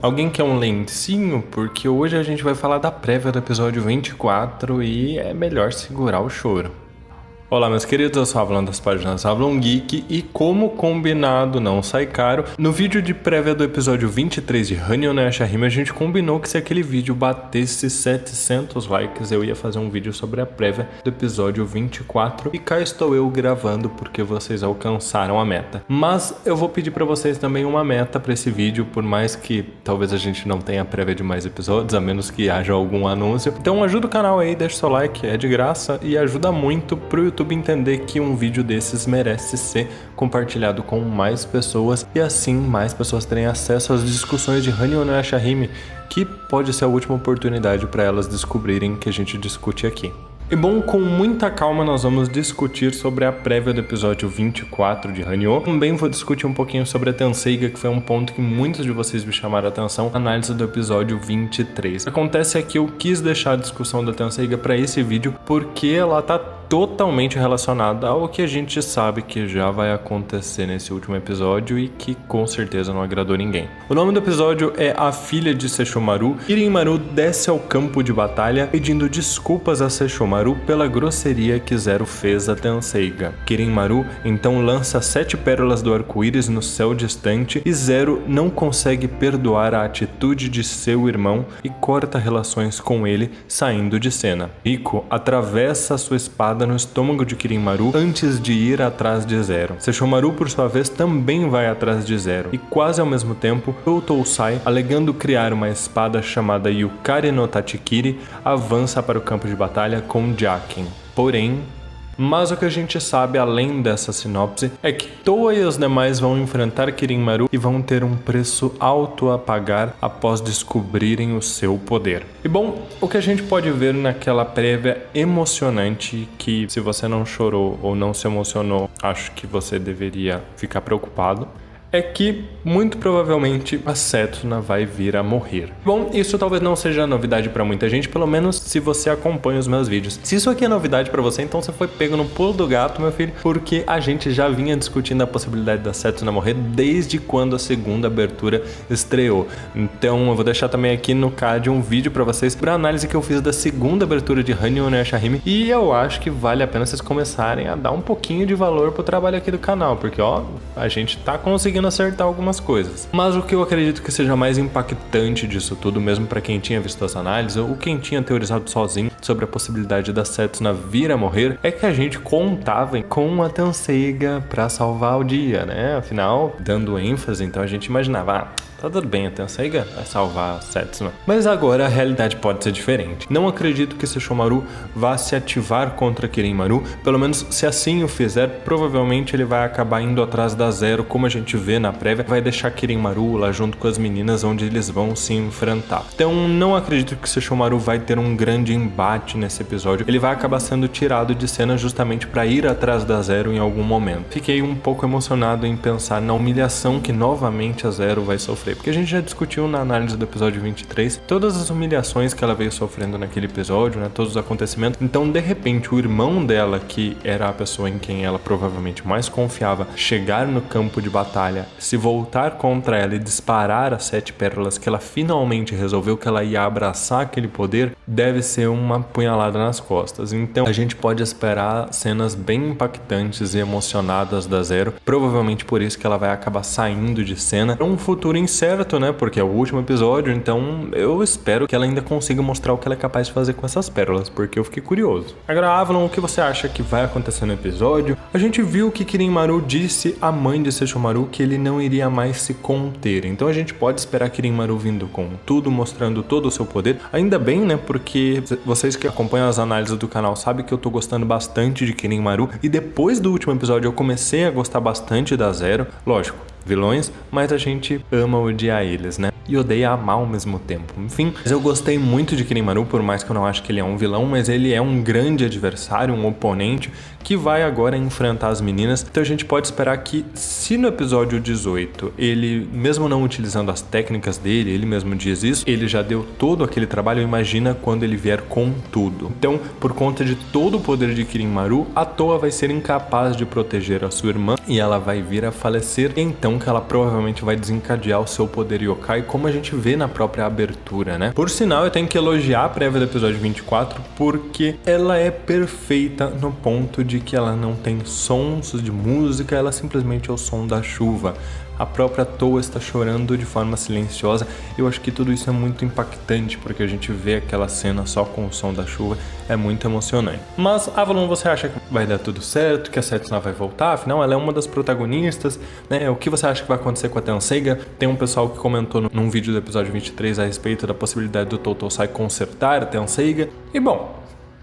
Alguém quer um lencinho? Porque hoje a gente vai falar da prévia do episódio 24 e é melhor segurar o choro. Olá meus queridos, eu sou o Avalon das páginas Avalon Geek e como combinado não sai caro, no vídeo de prévia do episódio 23 de Hanyo no Yashahime a gente combinou que se aquele vídeo batesse 700 likes eu ia fazer um vídeo sobre a prévia do episódio 24 e cá estou eu gravando porque vocês alcançaram a meta. Mas eu vou pedir pra vocês também uma meta pra esse vídeo, por mais que talvez a gente não tenha prévia de mais episódios, a menos que haja algum anúncio. Então ajuda o canal aí, deixa seu like, é de graça e ajuda muito pro YouTube entender que um vídeo desses merece ser compartilhado com mais pessoas e assim mais pessoas terem acesso às discussões de Hanyo no Yashahime, que pode ser a última oportunidade para elas descobrirem que a gente discute aqui. E bom, com muita calma nós vamos discutir sobre a prévia do episódio 24 de Hanyo. Também vou discutir um pouquinho sobre a Tenseiga, que foi um ponto que muitos de vocês me chamaram a atenção, análise do episódio 23. Acontece é que eu quis deixar a discussão da Tenseiga para esse vídeo porque ela tá totalmente relacionada ao que a gente sabe que já vai acontecer nesse último episódio e que com certeza não agradou ninguém. O nome do episódio é A Filha de Sesshomaru. Kirinmaru desce ao campo de batalha pedindo desculpas a Sesshomaru pela grosseria que Zero fez a Tenseiga. Kirinmaru então lança 7 pérolas do arco-íris no céu distante e Zero não consegue perdoar a atitude de seu irmão e corta relações com ele, saindo de cena. Riko atravessa sua espada no estômago de Kirinmaru antes de ir atrás de Zero. Sesshomaru, por sua vez, também vai atrás de Zero e quase ao mesmo tempo, Tousai, alegando criar uma espada chamada Yukari no Tachikiri, avança para o campo de batalha com Jaken. Porém, mas o que a gente sabe além dessa sinopse é que Toa e os demais vão enfrentar Kirinmaru e vão ter um preço alto a pagar após descobrirem o seu poder. E bom, o que a gente pode ver naquela prévia emocionante, que se você não chorou ou não se emocionou, acho que você deveria ficar preocupado, é que, muito provavelmente, a Setsuna vai vir a morrer. Bom, isso talvez não seja novidade pra muita gente, pelo menos se você acompanha os meus vídeos. Se isso aqui é novidade pra você, então você foi pego no pulo do gato, meu filho, porque a gente já vinha discutindo a possibilidade da Setsuna morrer desde quando a segunda abertura estreou. Então eu vou deixar também aqui no card um vídeo pra vocês pra análise que eu fiz da segunda abertura de Hanyo no Yashahime, e eu acho que vale a pena vocês começarem a dar um pouquinho de valor pro trabalho aqui do canal, porque ó, a gente tá conseguindo acertar algumas coisas. Mas o que eu acredito que seja mais impactante disso tudo, mesmo para quem tinha visto essa análise ou quem tinha teorizado sozinho sobre a possibilidade da Setsuna vir a morrer, é que a gente contava com a Tenseiga para salvar o dia, né? Afinal, dando ênfase, então a gente imaginava, tá tudo bem, a Tenseiga vai salvar a Setsuna. Mas agora a realidade pode ser diferente. Não acredito que Sesshomaru vá se ativar contra Kirinmaru, pelo menos se assim o fizer, provavelmente ele vai acabar indo atrás da Zero, como a gente vê na prévia, vai deixar Kirinmaru lá junto com as meninas onde eles vão se enfrentar. Então não acredito que Sesshomaru vai ter um grande embate nesse episódio, ele vai acabar sendo tirado de cena justamente para ir atrás da Zero em algum momento. Fiquei um pouco emocionado em pensar na humilhação que novamente a Zero vai sofrer, porque a gente já discutiu na análise do episódio 23 todas as humilhações que ela veio sofrendo naquele episódio, né, todos os acontecimentos. Então, de repente, o irmão dela, que era a pessoa em quem ela provavelmente mais confiava, chegar no campo de batalha, se voltar contra ela e disparar as 7 pérolas que ela finalmente resolveu que ela ia abraçar aquele poder, deve ser uma punhalada nas costas. Então, a gente pode esperar cenas bem impactantes e emocionadas da Zero, provavelmente por isso que ela vai acabar saindo de cena. É um futuro incerto, né? Porque é o último episódio, então eu espero que ela ainda consiga mostrar o que ela é capaz de fazer com essas pérolas, porque eu fiquei curioso. Agora, Avalon, o que você acha que vai acontecer no episódio? A gente viu que Kirinmaru disse à mãe de Sesshomaru que ele não iria mais se conter, então a gente pode esperar Kirinmaru vindo com tudo, mostrando todo o seu poder. Ainda bem, né? Porque vocês que acompanham as análises do canal sabem que eu tô gostando bastante de Kirinmaru, e depois do último episódio eu comecei a gostar bastante da Zero. Lógico, vilões, mas a gente ama odiar eles, né? E odeia amar ao mesmo tempo. Enfim, mas eu gostei muito de Kirinmaru, por mais que eu não acho que ele é um vilão, mas ele é um grande adversário, um oponente que vai agora enfrentar as meninas. Então a gente pode esperar que, se no episódio 18 ele, mesmo não utilizando as técnicas dele, ele mesmo diz isso, ele já deu todo aquele trabalho, imagina quando ele vier com tudo. Então, por conta de todo o poder de Kirinmaru, a Toa vai ser incapaz de proteger a sua irmã e ela vai vir a falecer. Então então que ela provavelmente vai desencadear o seu poder yokai, como a gente vê na própria abertura, né? Por sinal, eu tenho que elogiar a prévia do episódio 24, porque ela é perfeita no ponto de que ela não tem sons de música, ela simplesmente é o som da chuva. A própria Toa está chorando de forma silenciosa. Eu acho que tudo isso é muito impactante, porque a gente vê aquela cena só com o som da chuva, é muito emocionante. Mas, Avalon, você acha que vai dar tudo certo, que a Setsuna vai voltar? Afinal, ela é uma das protagonistas, né? O que você acha que vai acontecer com a Tenseiga? Tem um pessoal que comentou num vídeo do episódio 23 a respeito da possibilidade do Toutosai consertar a Tenseiga. E bom,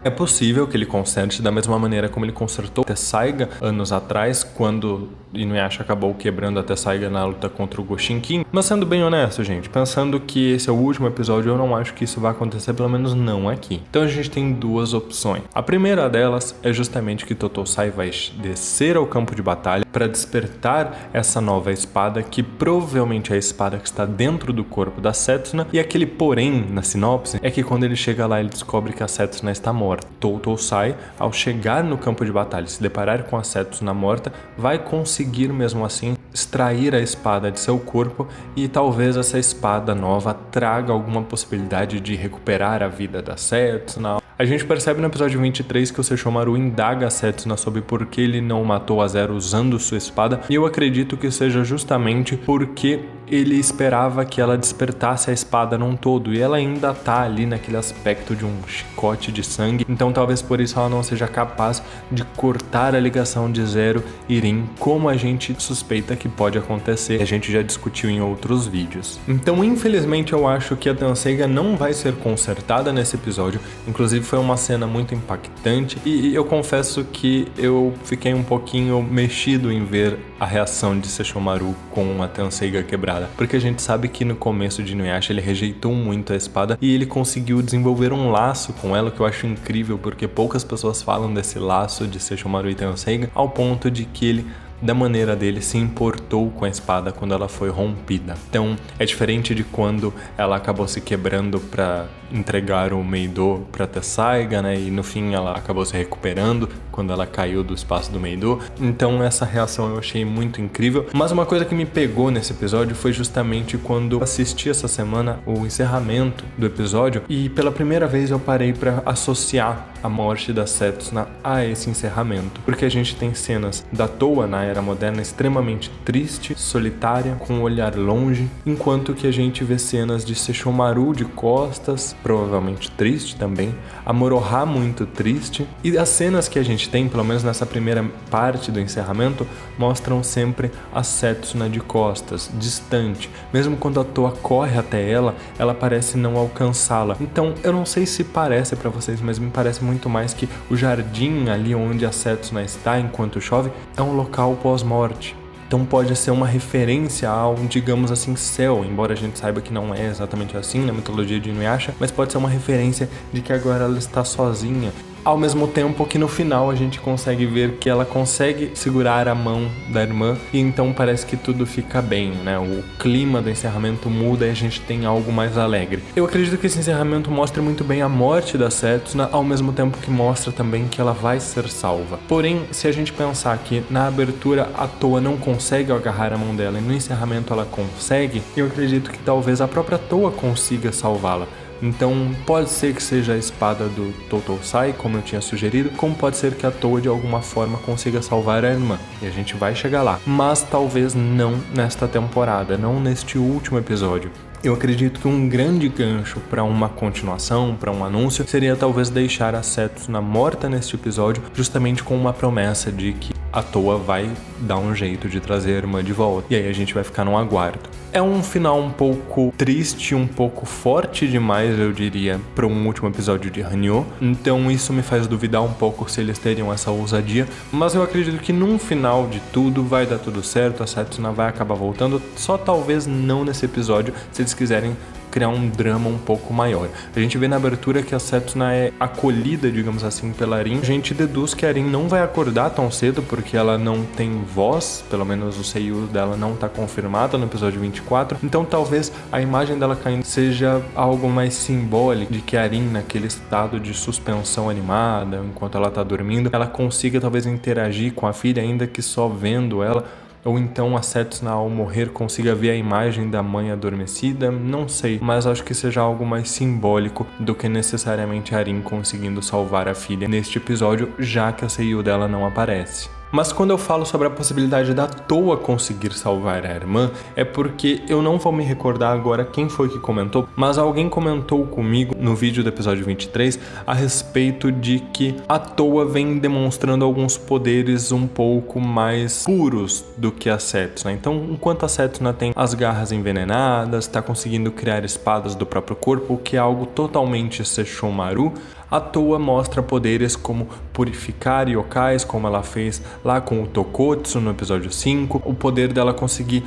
é possível que ele conserte da mesma maneira como ele consertou a Tessaiga anos atrás, quando Inuyasha acabou quebrando a Tessaiga na luta contra o Goshinkin. Mas sendo bem honesto, gente, pensando que esse é o último episódio, eu não acho que isso vai acontecer, pelo menos não aqui. Então a gente tem duas opções. A primeira delas é justamente que Toutosai vai descer ao campo de batalha para despertar essa nova espada, que provavelmente é a espada que está dentro do corpo da Setsuna. E aquele porém na sinopse é que quando ele chega lá, ele descobre que a Setsuna está morta. Toutosai, ao chegar no campo de batalha e se deparar com a Setsuna morta, vai conseguir mesmo assim extrair a espada de seu corpo, e talvez essa espada nova traga alguma possibilidade de recuperar a vida da Setsuna. A gente percebe no episódio 23 que o Sesshomaru indaga a Setsuna sobre por que ele não matou a Zero usando sua espada, e eu acredito que seja justamente porque ele esperava que ela despertasse a espada num todo, e ela ainda tá ali naquele aspecto de um chicote de sangue, então talvez por isso ela não seja capaz de cortar a ligação de Zero e Rin, como a gente suspeita que pode acontecer. A gente já discutiu em outros vídeos. Então, infelizmente, eu acho que a Tenseiga não vai ser consertada nesse episódio. Inclusive, foi uma cena muito impactante, e eu confesso que eu fiquei um pouquinho mexido em ver a reação de Sesshomaru com a Tenseiga quebrada, porque a gente sabe que no começo de Inuyasha ele rejeitou muito a espada e ele conseguiu desenvolver um laço com ela, que eu acho incrível, porque poucas pessoas falam desse laço de Sesshomaru e Tenseiga, ao ponto de que ele, da maneira dele, se importou com a espada quando ela foi rompida. Então é diferente de quando ela acabou se quebrando para entregar o Meidō para Tessaiga, né? E no fim ela acabou se recuperando quando ela caiu do espaço do Meidō. Então essa reação eu achei muito incrível. Mas uma coisa que me pegou nesse episódio foi justamente quando assisti essa semana o encerramento do episódio, e pela primeira vez eu parei para associar a morte da Setsuna a esse encerramento, porque a gente tem cenas da Toa na Era Moderna extremamente triste, solitária, com um olhar longe, enquanto que a gente vê cenas de Sesshomaru de costas, provavelmente triste também, a Moroha muito triste, e as cenas que a gente tem, pelo menos nessa primeira parte do encerramento, mostram sempre a Setsuna de costas, distante. Mesmo quando a Toa corre até ela, ela parece não alcançá-la. Então eu não sei se parece pra vocês, mas me parece muito mais que o jardim ali onde a Setsuna está enquanto chove é um local pós-morte. Então pode ser uma referência ao, digamos assim, céu, embora a gente saiba que não é exatamente assim na mitologia de Inuyasha, mas pode ser uma referência de que agora ela está sozinha. Ao mesmo tempo que no final a gente consegue ver que ela consegue segurar a mão da irmã, e então parece que tudo fica bem, né? O clima do encerramento muda e a gente tem algo mais alegre. Eu acredito que esse encerramento mostra muito bem a morte da Setsuna, ao mesmo tempo que mostra também que ela vai ser salva. Porém, se a gente pensar que na abertura a Toa não consegue agarrar a mão dela e no encerramento ela consegue, eu acredito que talvez a própria Toa consiga salvá-la. Então pode ser que seja a espada do Toutosai, como eu tinha sugerido, como pode ser que a Toa de alguma forma consiga salvar a irmã, e a gente vai chegar lá, mas talvez não nesta temporada, não neste último episódio. Eu acredito que um grande gancho para uma continuação, para um anúncio, seria talvez deixar a Setsuna morta neste episódio, justamente com uma promessa de que a Toa vai dar um jeito de trazer a irmã de volta. E aí a gente vai ficar no aguardo. É um final um pouco triste, um pouco forte demais, eu diria, para um último episódio de Hanyo. Então isso me faz duvidar um pouco se eles teriam essa ousadia. Mas eu acredito que num final de tudo vai dar tudo certo, a Setsuna vai acabar voltando. Só talvez não nesse episódio, se eles quiserem criar um drama um pouco maior. A gente vê na abertura que a Setsuna é acolhida, digamos assim, pela Rin. A gente deduz que a Rin não vai acordar tão cedo porque ela não tem voz, pelo menos o seiyuu dela não tá confirmado no episódio 24. Então talvez a imagem dela caindo seja algo mais simbólico, de que a Rin, naquele estado de suspensão animada, enquanto ela tá dormindo, ela consiga talvez interagir com a filha, ainda que só vendo ela. Ou então a Setsuna ao morrer consiga ver a imagem da mãe adormecida, não sei, mas acho que seja algo mais simbólico do que necessariamente Arin conseguindo salvar a filha neste episódio, já que a seiyuu dela não aparece. Mas quando eu falo sobre a possibilidade da Towa conseguir salvar a irmã, é porque eu não vou me recordar agora quem foi que comentou, mas alguém comentou comigo no vídeo do episódio 23 a respeito de que a Towa vem demonstrando alguns poderes um pouco mais puros do que a Setsuna. Então, enquanto a Setsuna tem as garras envenenadas, está conseguindo criar espadas do próprio corpo, o que é algo totalmente Sesshomaru, a Towa mostra poderes como purificar yokais, como ela fez lá com o Tokotsu no episódio 5, o poder dela conseguir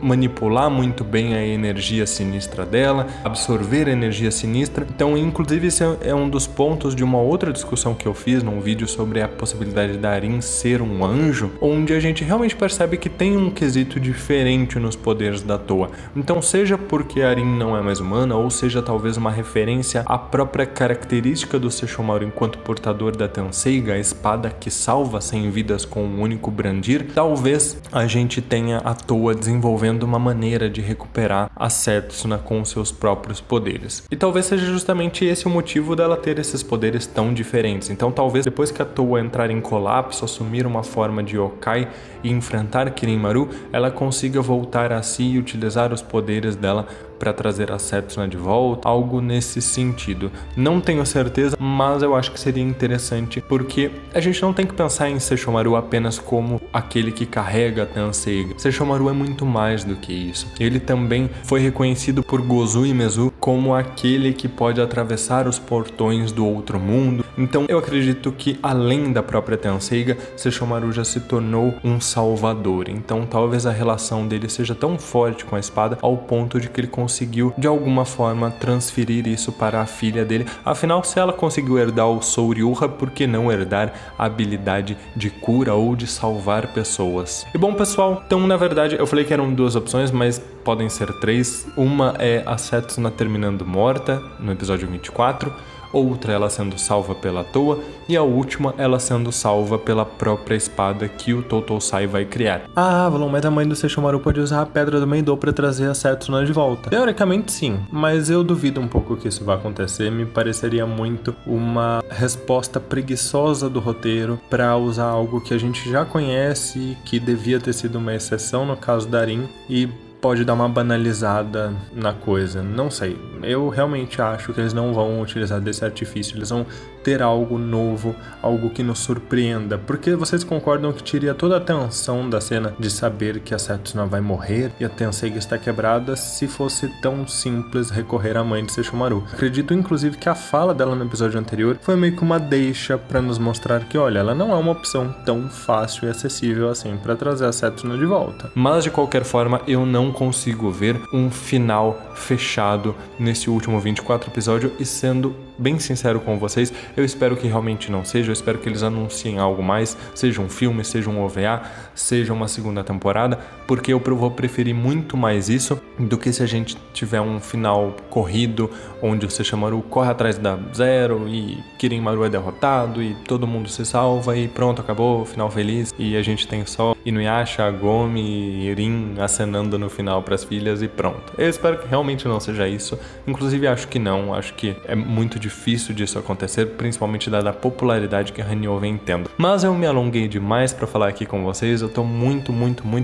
manipular muito bem a energia sinistra dela, absorver a energia sinistra. Então, inclusive, esse é um dos pontos de uma outra discussão que eu fiz num vídeo sobre a possibilidade da Arin ser um anjo, onde a gente realmente percebe que tem um quesito diferente nos poderes da Towa. Então, seja porque a Arin não é mais humana, ou seja talvez uma referência à própria característica do Sesshomaru enquanto portador da Tenseiga, a espada que salva 100 vidas com um único brandir, talvez a gente tenha a Towa desenvolvendo uma maneira de recuperar a Setsuna com seus próprios poderes. E talvez seja justamente esse o motivo dela ter esses poderes tão diferentes. Então talvez depois que a Towa entrar em colapso, assumir uma forma de yokai e enfrentar Kirinmaru, ela consiga voltar a si e utilizar os poderes dela para trazer a Setsuna de volta, algo nesse sentido. Não tenho certeza, mas eu acho que seria interessante, porque a gente não tem que pensar em Sesshomaru apenas como aquele que carrega a Tenseiga. Sesshomaru é muito mais do que isso. Ele também foi reconhecido por Gozu e Mezu como aquele que pode atravessar os portões do outro mundo. Então eu acredito que além da própria Tenseiga, Sesshomaru já se tornou um salvador. Então talvez a relação dele seja tão forte com a espada ao ponto de que ele conseguiu de alguma forma transferir isso para a filha dele. Afinal, se ela conseguiu herdar o Soryuha, por que não herdar a habilidade de cura ou de salvar pessoas? E bom, pessoal, então na verdade eu falei que eram 2 opções, mas podem ser 3. Uma é a Setsuna terminando morta no episódio 24, outra ela sendo salva pela Towa e a última ela sendo salva pela própria espada que o Tousai vai criar. Ah, Avalon, mas a mãe do Sesshomaru pode usar a pedra do Mendo para trazer a Setsuna de volta. Teoricamente sim, mas eu duvido um pouco que isso vai acontecer. Me pareceria muito uma resposta preguiçosa do roteiro para usar algo que a gente já conhece e que devia ter sido uma exceção no caso da Arin e pode dar uma banalizada na coisa, não sei. Eu realmente acho que eles não vão utilizar desse artifício, eles vão ter algo novo, algo que nos surpreenda, porque vocês concordam que tiraria toda a tensão da cena de saber que a Setsuna vai morrer e a Tenseiga está quebrada se fosse tão simples recorrer à mãe de Sesshomaru. Acredito inclusive que a fala dela no episódio anterior foi meio que uma deixa para nos mostrar que, olha, ela não é uma opção tão fácil e acessível assim para trazer a Setsuna de volta. Mas de qualquer forma, eu não consigo ver um final fechado nesse último 24 episódio e sendo bem sincero com vocês, eu espero que realmente não seja, eu espero que eles anunciem algo mais, seja um filme, seja um OVA, seja uma segunda temporada, porque eu vou preferir muito mais isso do que se a gente tiver um final corrido, onde o Sesshomaru corre atrás da Zero e Kirinmaru é derrotado e todo mundo se salva e pronto, acabou, final feliz, e a gente tem só Inuyasha, Gomi e Rin acenando no final para as filhas e pronto. Eu espero que realmente não seja isso, inclusive acho que não, acho que é muito difícil disso acontecer, principalmente dada a popularidade que a Hanyo vem tendo. Mas eu me alonguei demais para falar aqui com vocês, eu tô muito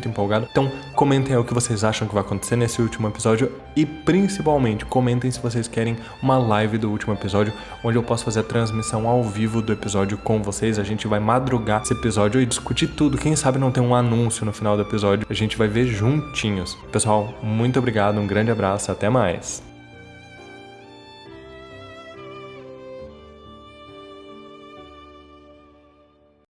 empolgado. Então comentem aí o que vocês acham que vai acontecer nesse último episódio e principalmente comentem se vocês querem uma live do último episódio, onde eu posso fazer a transmissão ao vivo do episódio com vocês. A gente vai madrugar esse episódio e discutir tudo. Quem sabe não tem um anúncio no final do episódio, a gente vai ver juntinhos. Pessoal, muito obrigado, um grande abraço, até mais.